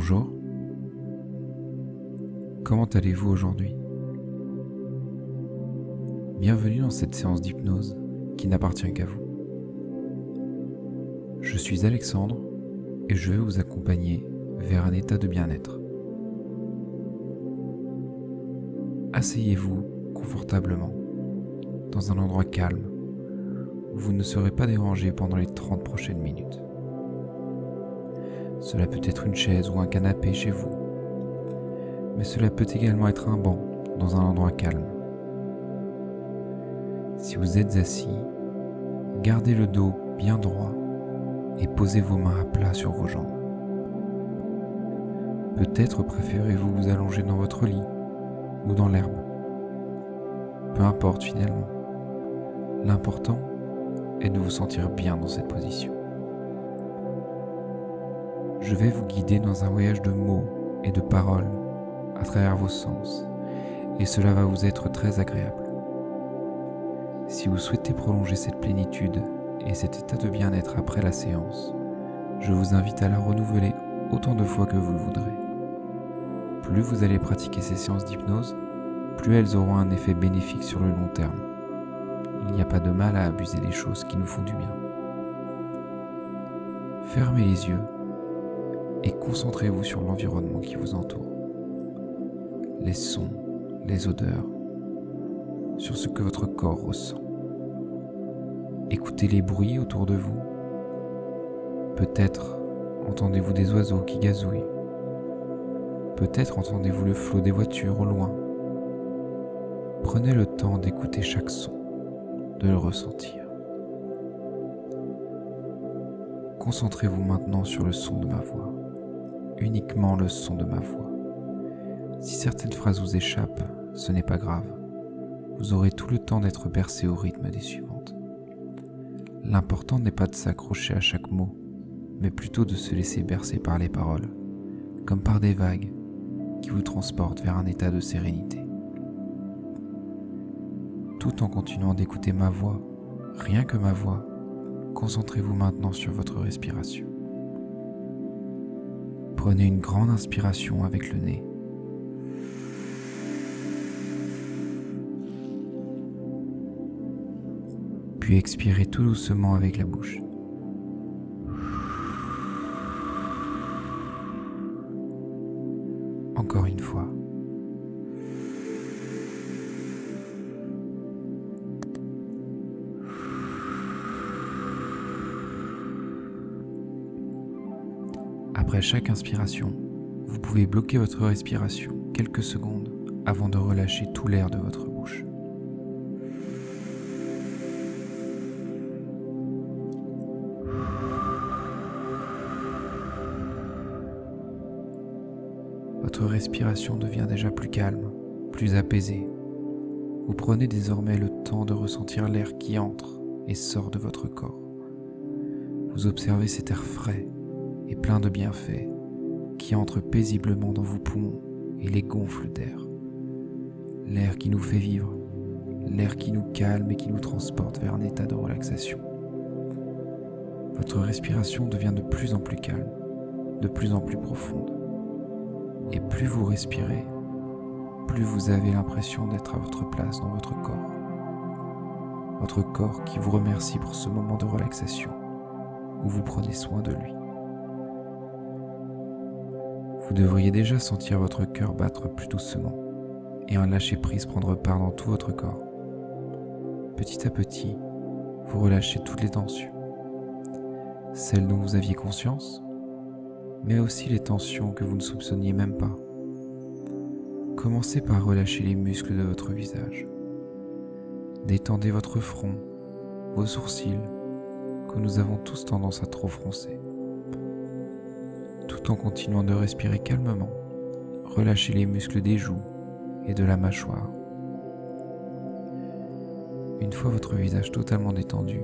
Bonjour, comment allez-vous aujourd'hui? Bienvenue dans cette séance d'hypnose qui n'appartient qu'à vous. Je suis Alexandre et je vais vous accompagner vers un état de bien-être. Asseyez-vous confortablement dans un endroit calme où vous ne serez pas dérangé pendant les 30 prochaines minutes. Cela peut être une chaise ou un canapé chez vous, mais cela peut également être un banc dans un endroit calme. Si vous êtes assis, gardez le dos bien droit et posez vos mains à plat sur vos jambes. Peut-être préférez-vous vous allonger dans votre lit ou dans l'herbe. Peu importe finalement. L'important est de vous sentir bien dans cette position. Je vais vous guider dans un voyage de mots et de paroles à travers vos sens, et cela va vous être très agréable. Si vous souhaitez prolonger cette plénitude et cet état de bien-être après la séance, je vous invite à la renouveler autant de fois que vous le voudrez. Plus vous allez pratiquer ces séances d'hypnose, plus elles auront un effet bénéfique sur le long terme. Il n'y a pas de mal à abuser des choses qui nous font du bien. Fermez les yeux et concentrez-vous sur l'environnement qui vous entoure. Les sons, les odeurs, sur ce que votre corps ressent. Écoutez les bruits autour de vous. Peut-être entendez-vous des oiseaux qui gazouillent. Peut-être entendez-vous le flot des voitures au loin. Prenez le temps d'écouter chaque son, de le ressentir. Concentrez-vous maintenant sur le son de ma voix, uniquement le son de ma voix. Si certaines phrases vous échappent, ce n'est pas grave. Vous aurez tout le temps d'être bercé au rythme des suivantes. L'important n'est pas de s'accrocher à chaque mot, mais plutôt de se laisser bercer par les paroles, comme par des vagues qui vous transportent vers un état de sérénité. Tout en continuant d'écouter ma voix, rien que ma voix, concentrez-vous maintenant sur votre respiration. Prenez une grande inspiration avec le nez. Puis expirez tout doucement avec la bouche. Encore une fois. Après chaque inspiration, vous pouvez bloquer votre respiration quelques secondes avant de relâcher tout l'air de votre bouche. Votre respiration devient déjà plus calme, plus apaisée. Vous prenez désormais le temps de ressentir l'air qui entre et sort de votre corps. Vous observez cet air frais et plein de bienfaits qui entre paisiblement dans vos poumons et les gonfle d'air. L'air qui nous fait vivre, l'air qui nous calme et qui nous transporte vers un état de relaxation. Votre respiration devient de plus en plus calme, de plus en plus profonde. Et plus vous respirez, plus vous avez l'impression d'être à votre place dans votre corps. Votre corps qui vous remercie pour ce moment de relaxation où vous prenez soin de lui. Vous devriez déjà sentir votre cœur battre plus doucement et un lâcher-prise prendre part dans tout votre corps. Petit à petit, vous relâchez toutes les tensions, celles dont vous aviez conscience, mais aussi les tensions que vous ne soupçonniez même pas. Commencez par relâcher les muscles de votre visage. Détendez votre front, vos sourcils, que nous avons tous tendance à trop froncer. Tout en continuant de respirer calmement, relâchez les muscles des joues et de la mâchoire. Une fois votre visage totalement détendu,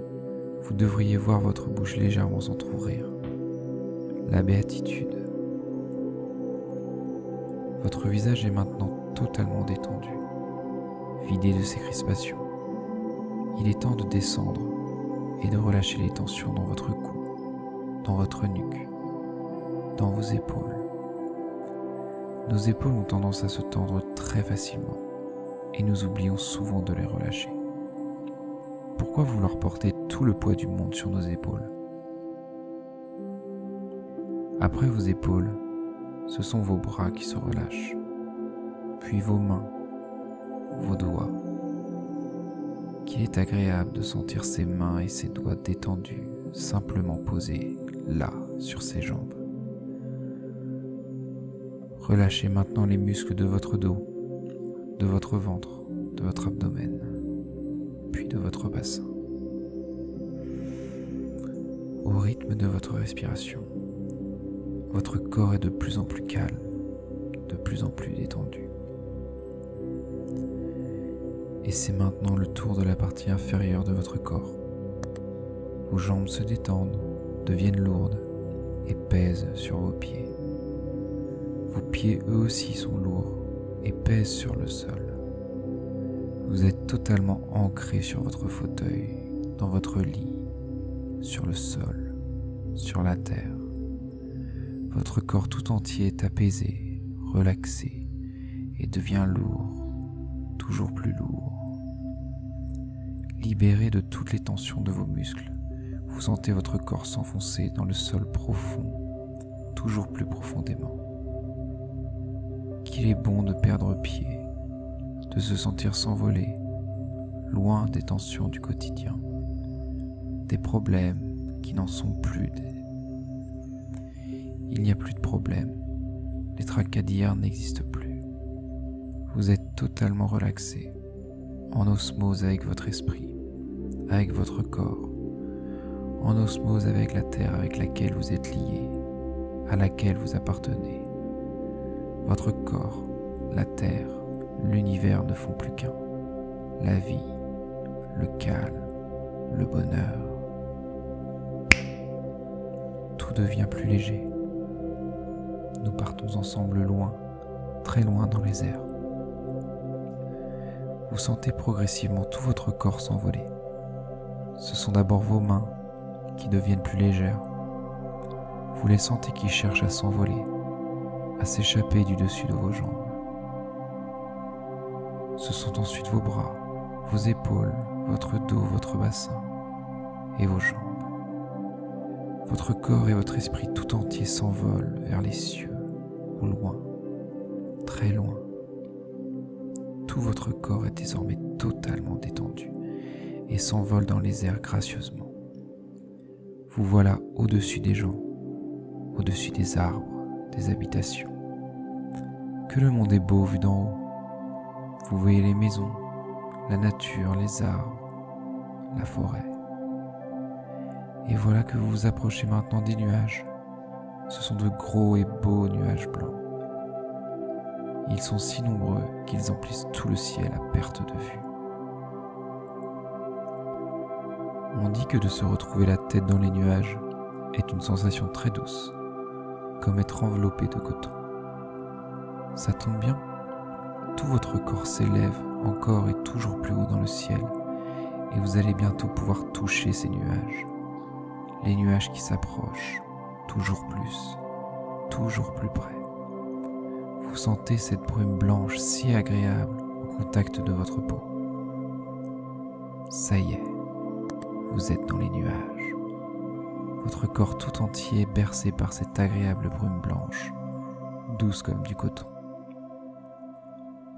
vous devriez voir votre bouche légèrement s'entrouvrir. La béatitude. Votre visage est maintenant totalement détendu, vidé de ses crispations. Il est temps de descendre et de relâcher les tensions dans votre cou, dans votre nuque, dans vos épaules, Nos épaules ont tendance à se tendre très facilement et nous oublions souvent de les relâcher. Pourquoi vouloir porter tout le poids du monde sur nos épaules? Après vos épaules, ce sont vos bras qui se relâchent, puis vos mains, vos doigts. Qu'il est agréable de sentir ses mains et ses doigts détendus, simplement posés là sur ses jambes. Relâchez maintenant les muscles de votre dos, de votre ventre, de votre abdomen, puis de votre bassin. Au rythme de votre respiration, votre corps est de plus en plus calme, de plus en plus détendu. Et c'est maintenant le tour de la partie inférieure de votre corps. Vos jambes se détendent, deviennent lourdes et pèsent sur vos pieds. Vos pieds eux aussi sont lourds et pèsent sur le sol. Vous êtes totalement ancré sur votre fauteuil, dans votre lit, sur le sol, sur la terre. Votre corps tout entier est apaisé, relaxé et devient lourd, toujours plus lourd. Libéré de toutes les tensions de vos muscles, vous sentez votre corps s'enfoncer dans le sol profond, toujours plus profondément. Qu'il est bon de perdre pied, de se sentir s'envoler, loin des tensions du quotidien, des problèmes qui n'en sont plus. Il n'y a plus de problèmes, les tracas d'hier n'existent plus. Vous êtes totalement relaxé, en osmose avec votre esprit, avec votre corps, en osmose avec la terre avec laquelle vous êtes lié, à laquelle vous appartenez. Votre corps, la terre, l'univers ne font plus qu'un. La vie, le calme, le bonheur. Tout devient plus léger. Nous partons ensemble loin, très loin dans les airs. Vous sentez progressivement tout votre corps s'envoler. Ce sont d'abord vos mains qui deviennent plus légères. Vous les sentez qui cherchent à s'envoler, à s'échapper du dessus de vos jambes. Ce sont ensuite vos bras, vos épaules, votre dos, votre bassin et vos jambes. Votre corps et votre esprit tout entier s'envolent vers les cieux, au loin, très loin. Tout votre corps est désormais totalement détendu et s'envole dans les airs gracieusement. Vous voilà au-dessus des gens, au-dessus des arbres, des habitations. Que le monde est beau vu d'en haut. Vous voyez les maisons, la nature, les arbres, la forêt. Et voilà que vous vous approchez maintenant des nuages. Ce sont de gros et beaux nuages blancs. Ils sont si nombreux qu'ils emplissent tout le ciel à perte de vue. On dit que de se retrouver la tête dans les nuages est une sensation très douce, comme être enveloppé de coton. Ça tombe bien, tout votre corps s'élève encore et toujours plus haut dans le ciel, et vous allez bientôt pouvoir toucher ces nuages. Les nuages qui s'approchent, toujours plus près. Vous sentez cette brume blanche si agréable au contact de votre peau. Ça y est, vous êtes dans les nuages. Votre corps tout entier est bercé par cette agréable brume blanche, douce comme du coton.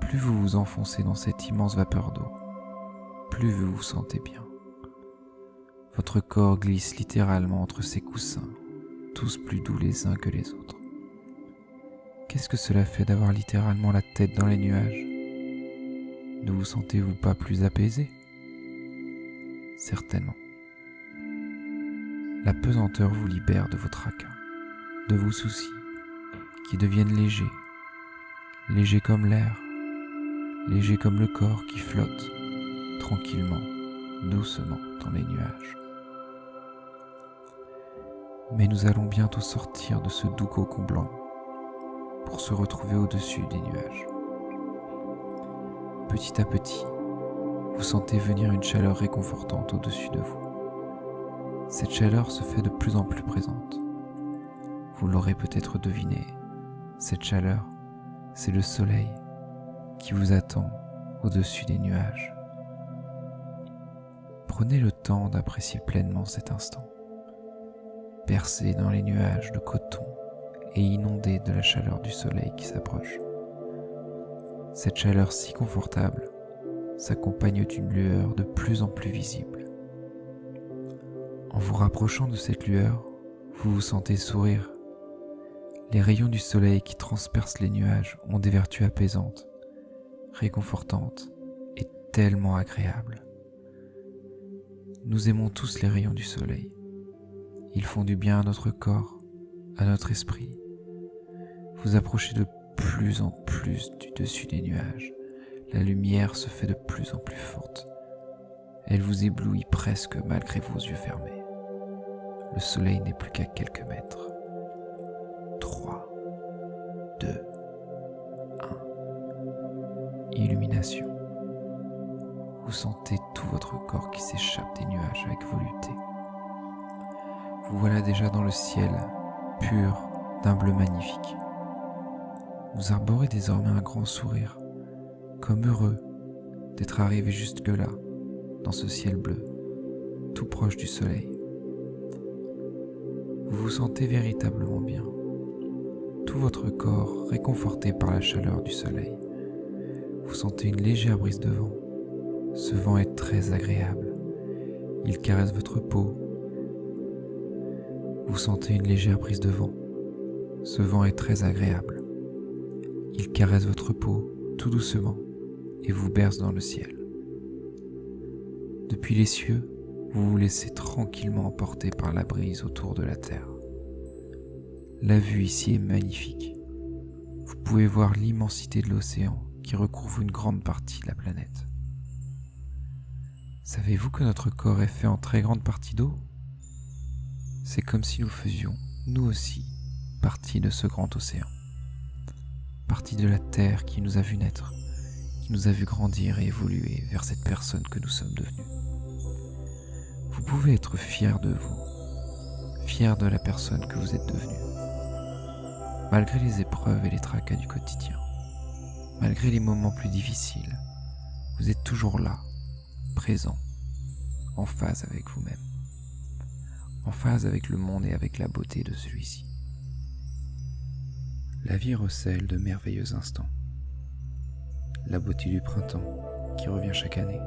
Plus vous vous enfoncez dans cette immense vapeur d'eau, plus vous vous sentez bien. Votre corps glisse littéralement entre ces coussins, tous plus doux les uns que les autres. Qu'est-ce que cela fait d'avoir littéralement la tête dans les nuages? Ne vous sentez-vous pas plus apaisé? Certainement. La pesanteur vous libère de vos tracas, de vos soucis, qui deviennent légers, légers comme l'air, légers comme le corps qui flotte, tranquillement, doucement dans les nuages. Mais nous allons bientôt sortir de ce doux cocon blanc pour se retrouver au-dessus des nuages. Petit à petit, vous sentez venir une chaleur réconfortante au-dessus de vous. Cette chaleur se fait de plus en plus présente. Vous l'aurez peut-être deviné, cette chaleur, c'est le soleil qui vous attend au-dessus des nuages. Prenez le temps d'apprécier pleinement cet instant, bercé dans les nuages de coton et inondé de la chaleur du soleil qui s'approche. Cette chaleur si confortable s'accompagne d'une lueur de plus en plus visible. En vous rapprochant de cette lueur, vous vous sentez sourire. Les rayons du soleil qui transpercent les nuages ont des vertus apaisantes, réconfortantes et tellement agréables. Nous aimons tous les rayons du soleil. Ils font du bien à notre corps, à notre esprit. Vous approchez de plus en plus du dessus des nuages. La lumière se fait de plus en plus forte. Elle vous éblouit presque malgré vos yeux fermés. Le soleil n'est plus qu'à quelques mètres. 3, 2, 1. Illumination. Vous sentez tout votre corps qui s'échappe des nuages avec volupté. Vous voilà déjà dans le ciel, pur d'un bleu magnifique. Vous arborez désormais un grand sourire, comme heureux d'être arrivé jusque-là, dans ce ciel bleu, tout proche du soleil. Vous vous sentez véritablement bien, tout votre corps réconforté par la chaleur du soleil. Vous sentez une légère brise de vent. Ce vent est très agréable. Il caresse votre peau. Vous sentez une légère brise de vent. Ce vent est très agréable. Il caresse votre peau tout doucement et vous berce dans le ciel. Depuis les cieux, vous vous laissez tranquillement emporter par la brise autour de la terre. La vue ici est magnifique. Vous pouvez voir l'immensité de l'océan qui recouvre une grande partie de la planète. Savez-vous que notre corps est fait en très grande partie d'eau ? C'est comme si nous faisions, nous aussi, partie de ce grand océan. Partie de la terre qui nous a vu naître, qui nous a vu grandir et évoluer vers cette personne que nous sommes devenus. Vous pouvez être fier de vous, fier de la personne que vous êtes devenue. Malgré les épreuves et les tracas du quotidien, malgré les moments plus difficiles, vous êtes toujours là, présent, en phase avec vous-même, en phase avec le monde et avec la beauté de celui-ci. La vie recèle de merveilleux instants. La beauté du printemps qui revient chaque année.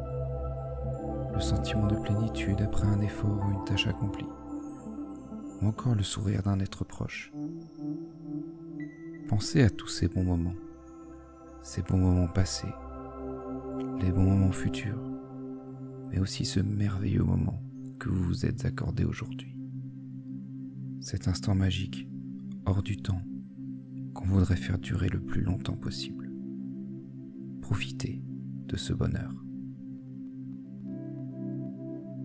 Le sentiment de plénitude après un effort ou une tâche accomplie. Ou encore le sourire d'un être proche. Pensez à tous ces bons moments passés, les bons moments futurs, mais aussi ce merveilleux moment que vous vous êtes accordé aujourd'hui. Cet instant magique, hors du temps, qu'on voudrait faire durer le plus longtemps possible. Profitez de ce bonheur.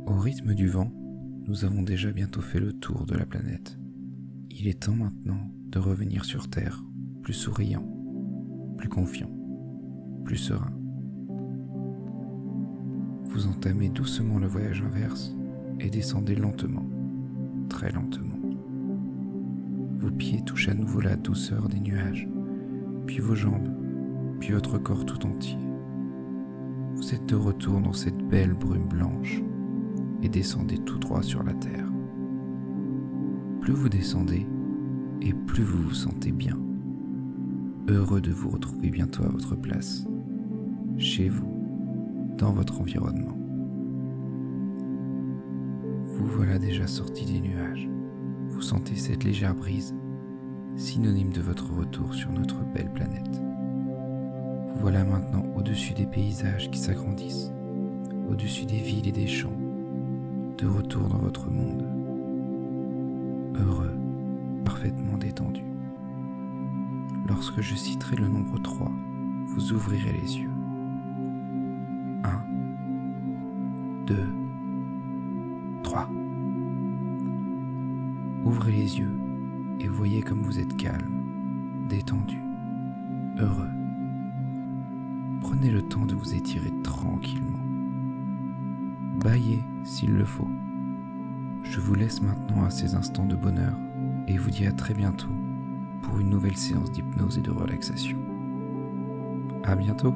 Au rythme du vent, nous avons déjà bientôt fait le tour de la planète. Il est temps maintenant de revenir sur Terre, plus souriant, plus confiant, plus serein. Vous entamez doucement le voyage inverse et descendez lentement, très lentement. Vos pieds touchent à nouveau la douceur des nuages, puis vos jambes, puis votre corps tout entier. Vous êtes de retour dans cette belle brume blanche et descendez tout droit sur la terre. Plus vous descendez et plus vous vous sentez bien, heureux de vous retrouver bientôt à votre place, chez vous, dans votre environnement. Vous voilà déjà sorti des nuages. Vous sentez cette légère brise, synonyme de votre retour sur notre belle planète. Vous voilà maintenant au-dessus des paysages qui s'agrandissent, au-dessus des villes et des champs, de retour dans votre monde. Heureux, parfaitement détendu. Lorsque je citerai le nombre 3, vous ouvrirez les yeux. 1, 2, 3. Ouvrez les yeux et voyez comme vous êtes calme, détendu, heureux. Prenez le temps de vous étirer tranquillement. Bâillez s'il le faut. Je vous laisse maintenant à ces instants de bonheur et vous dis à très bientôt pour une nouvelle séance d'hypnose et de relaxation. À bientôt.